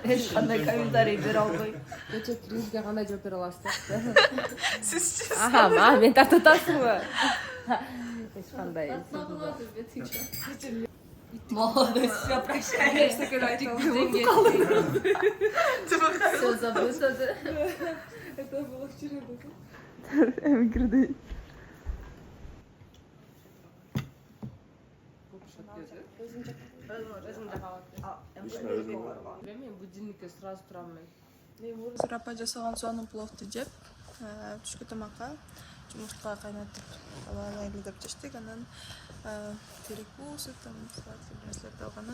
Hech qanday kommentariy bera olmayman. Kecha Krizga qanday javob bera olasizlar? Sizchi? Aha, men tartibdasizmi? Hech qanday. Молодец, все, прощай. Все забыто. Это было вчера. Эмгирди. Мен будильникке сразу турамын. Зырапа жасалган сонун пловду жеп, түшкү тамакка жумуртка кайнатып, айлап чечтик. Анан перекус, там сладкий нерселерди алганы.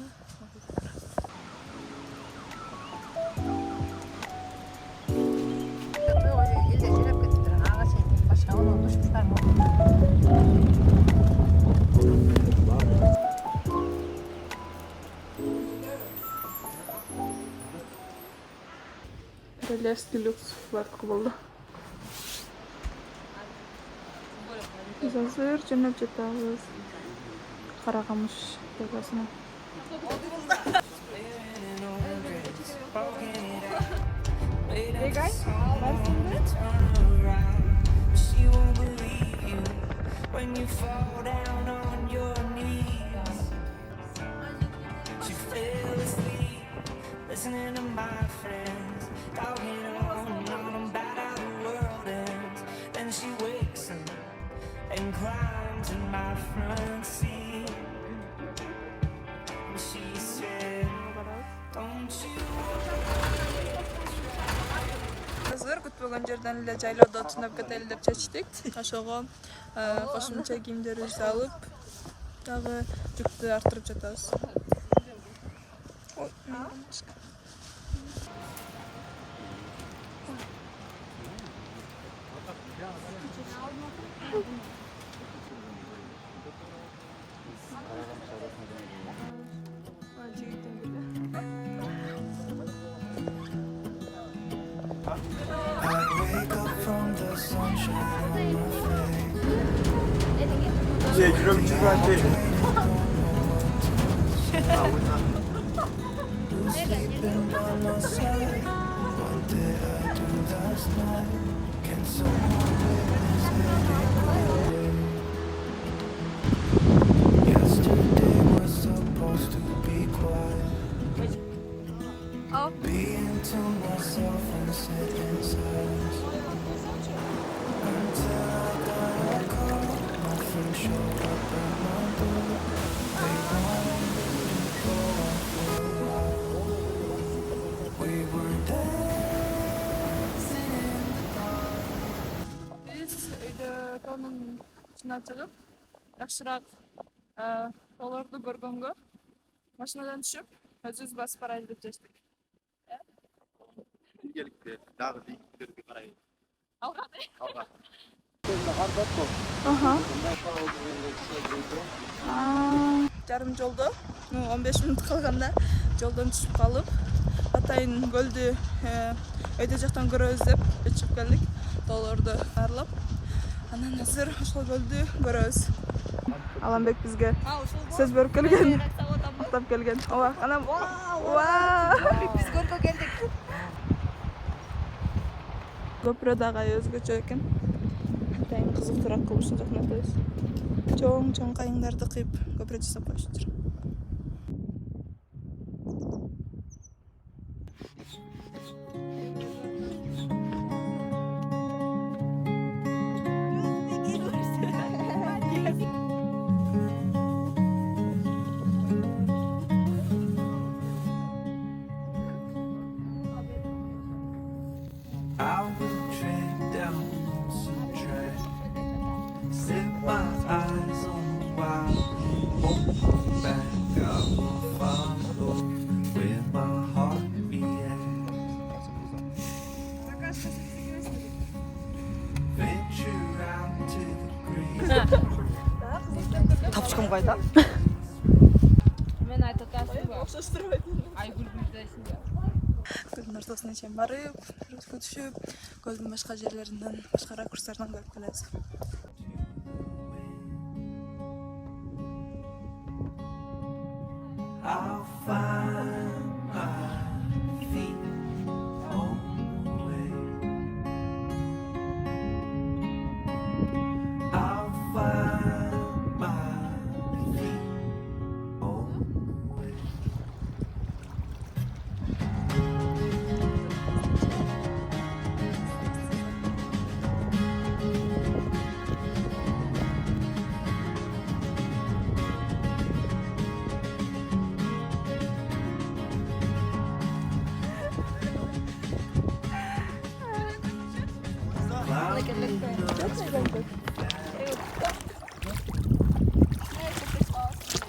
Элде жайлап кетиптир. Ага чейин башка онун душмуштар болду. Королевский люкс варткы болду. Biz hazır жөнөп жатабыз. Каракамыш жагасына. Hey guys, she won't believe you when you fall down on your knees. She fell asleep listening to my friends talking on about how the world ends. Then she wakes up and climbs in my front seat. And she said, don't you Азыр күтпөгөн жерден эле жайлоодо түнөп кетели деп чечтик. Ошого кошумча кийимдерибизди алып, дагы жүктү арттырып жатабыз. I wake up from the sunshine in my face. 이제 유령 친구한테 Sleeping by my side. What did I do last night? Can someone witness it? Yesterday was supposed to be quiet. Being to myself and sit in silence until I got a call. My friend showed up at my door. They wanted me to go out for a while. We were dancing in the dark. Биз үйдө тонун ичине чыгып, жакшыраак тоолорду көргөнгө машинадан түшүп, өзүбүз басып барайлы деп чечтик. 일gellikte dagы deyiklerге карай Алга. Aha. Жарым жолдо 15 мүнөт калганда жолдон түшүп калып, атайын көлдү өйдө жактан көрөбүз деп чыгып келдик. Тоолорду аралап, анан азыр ошол көлдү көрөбүз. Аламбек бизге сөз берип келген, тап келген. Ооба, анан биз көргө келдик. Көпүрө дагы өзгөчө экен. Атайын кызыктуураак кылышын жакнатабыз. Чоң кайыңдарды кыйып көпүрө жасап коюшуптур. I will tread down some track, set my eyes on the wild, won't hold back. I will follow where my heart reacts. Venture out to the green. Тапчкам кайда? Мен айтып атасызбы? Айгүлдү эсинде. Көлдүн ортосуна чейин барып, күтүшүп, көлдүн башка жерлеринен, башка ракурстарынан көрүп келебиз. I'll find my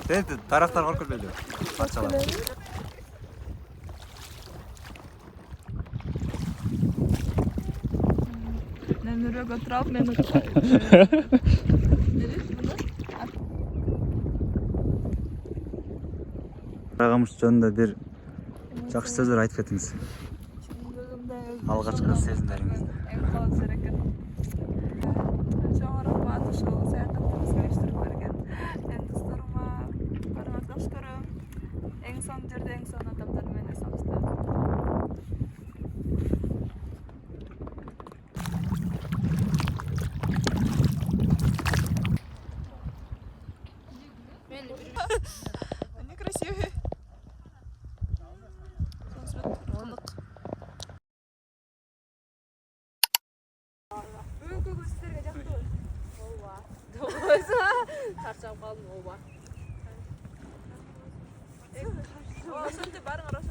Sen taraftar korkup ediyor. Parçalar. Nemire götür al beni. Karagamış жөнүндө bir жакшы сөздөр айтып кетиңиz. Алгачкы сезимдериңизди. Çok rahmat şu seyahatimiz geliştirip bergen. En dostlarıma barmaktaş görüm. En son jerde en son adamlar meni salıştı. Они красивые. Тарчап калдым, ооба. Sen de barın arasın.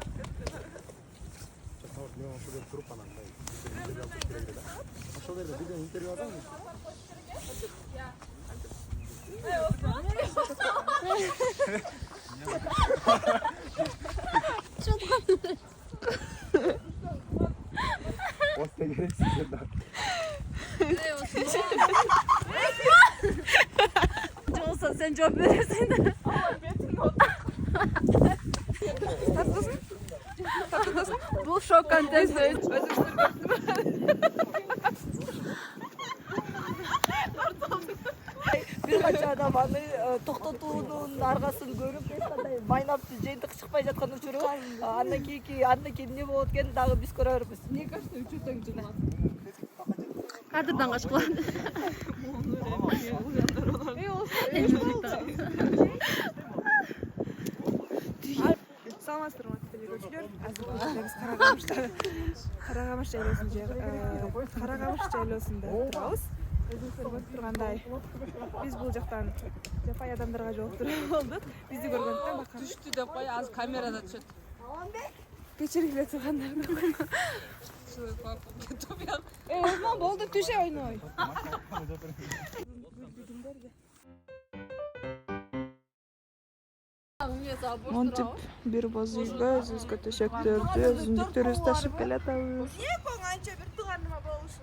Olsa sen cevap verirsin. Bu şok kontekst. Birkaç adam anı toktatuğunun arkasını görüp maynap жыйынтык чыкпай жаткан учуру андан кийин эмне болот экенин дагы биз көрө беребиз. Мне кажется, учу так жила. Кадырдан качкан. Саламатсыздарбы телегөрүүчүлөр. Азыр биз Карагамыш жайлоосунда турабыз. Өзүңүз көрүп тургандай биз бул жактан жапай адамдарга жолуктуруп болдук. Бизди көргөндөн бакан Düştü de koy az kamerada çıt. кечиргиле тургандарды. Osman болду түшө ойной. Монтип бир боз үйгө өзүбүзгө төшөктөрдү, өзүндүктөрүбүздү ташып келатабыз. Эмне коң анча бир тууганыма болушу?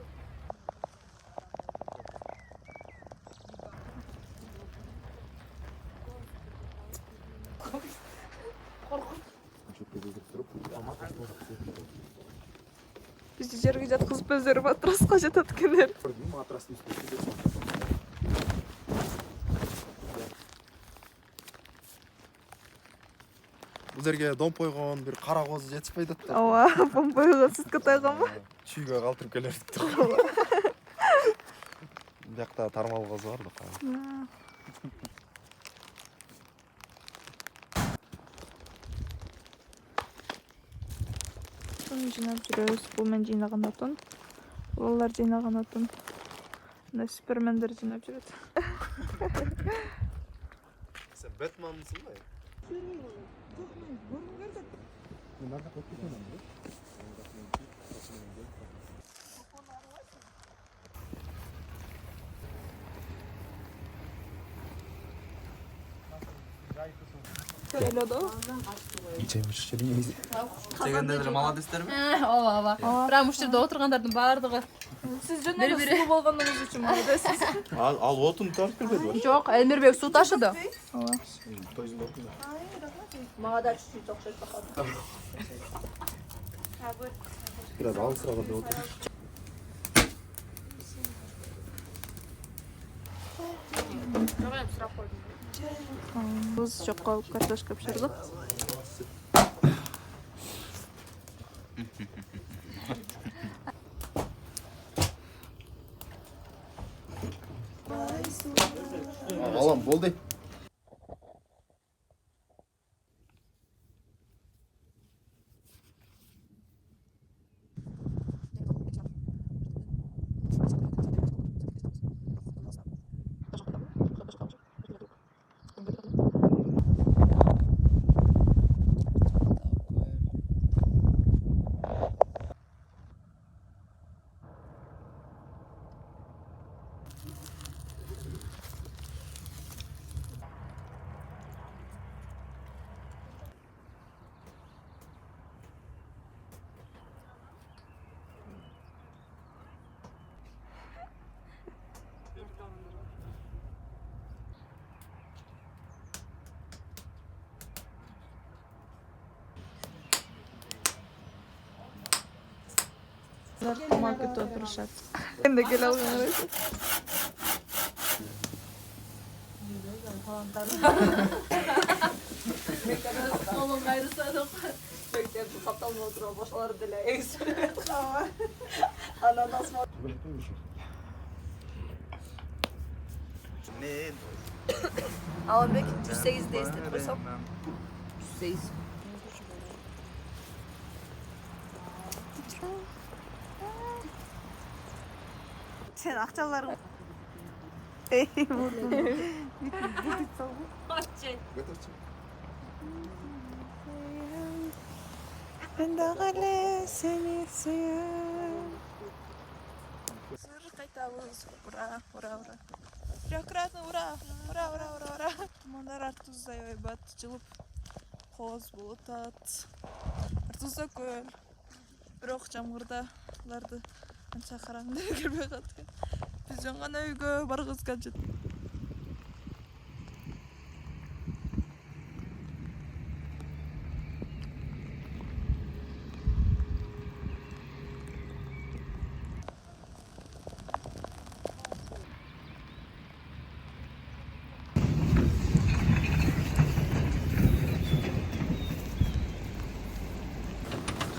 Бизди жерге жаткызып өздөрү матраска жатат экендер. Бул жерге дом койгон бир кара коз жетишпей атат да. Ооба, помпойго сызга тайганбы? Чүйгө калтырып келердик да. Бул жакта тармал коз бар да. Жинап жүрөбүз. Бул мен жыйнаган отун. Балалар жыйнаган отун. Мына супермендер жыйнап жүрөт. Сен Бэтменсың да? Öyle Дегендер молодецтерби? Ооба, ооба. Бирок ушул жерде отургандардын баардыгы Siz жөн эле суу болгонуңуз үчүн молодецсиз. Ал отун тартып келбеди. жок, Элмирбек суу ташыды. Мага да чуть-чуть окшош бакат. Biraz алысыраак деп отур. Biz çok kartoşka pişirdik. Alam boldu. Tamam kötü oturuşat. Ben de gel algın. Oğlum gayrısı da bekler bu kaptanla oturuyor boşaları dile eksik. Ananas mı? Ne? Alınbek 108'de istedi koysam. 108. Sen akçaların ben de gale seni seviyorum. Sır kaytavuz. Ura, ura, ura. Bürokratı ura, ura, ura, ura, ura. Tumanlar Артуздай ойбат, жылып қоз болот ат. Артузда көл. Бирок жамгырда аларды анча караңда кирбей калат экен. Биз жаңгана үйгө баргызга жет.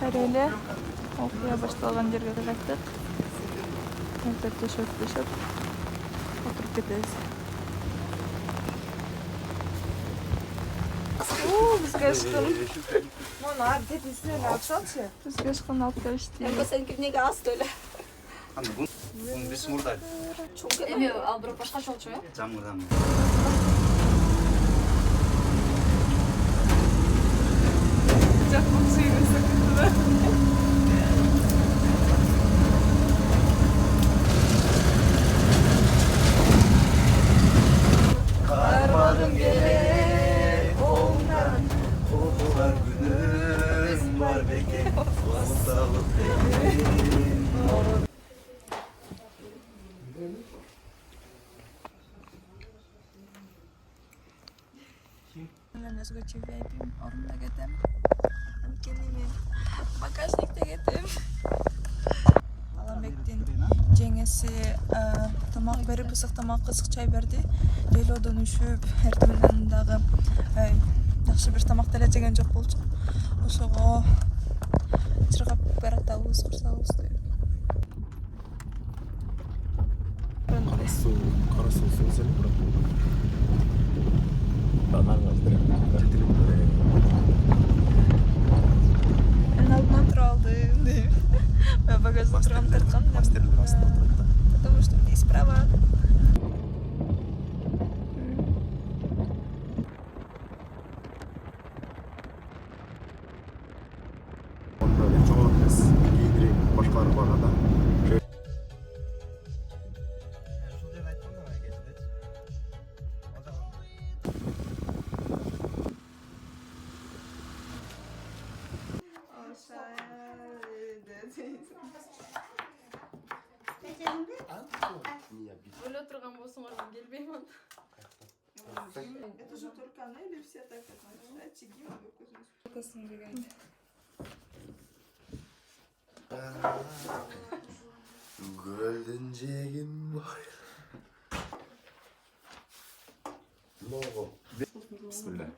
Хайреле окуя башталган жерге кайттык. Мектеп төшөп отуруп кетебиз. Бизге ышкын. Мана тетисинен алсаңчы. Бизге ышкын алып келишти. Эмне сеники эмнеге аз төлө? Аны bunu bir smurday. Çok эме ал бирок башкача болчу э? Camgırdan. Жакмак сүйгөнсөк. Karmadım gele ondan kokular günüm var bekle. Sağlık Мен өзгөчө VIP орунда кетем. Анткени мен багажникте кетем. Аламбектин жеңеси тамак берип, ысык тамак, ысык чай берди. Дейлодон үшүп, эртеңден дагы жакшы бир тамак деле жеген жок болчу. Ошого чыргап баратабыз, курсабыз деп. Қарасу сенсели бірақ банан жетіліп Мен алдынан тура алдым деп. Мен багажда турган тарткам. мастердің астында отырады да. Потому что здесь права. Онда жоғалып емес кейінірек башқалар бағада Өлө турган болсоңор мен келбеймин. Это же только она или все так относятся? Чигима көзүн деген. Гөлдің жегін бар. Лого. Бисмилlah.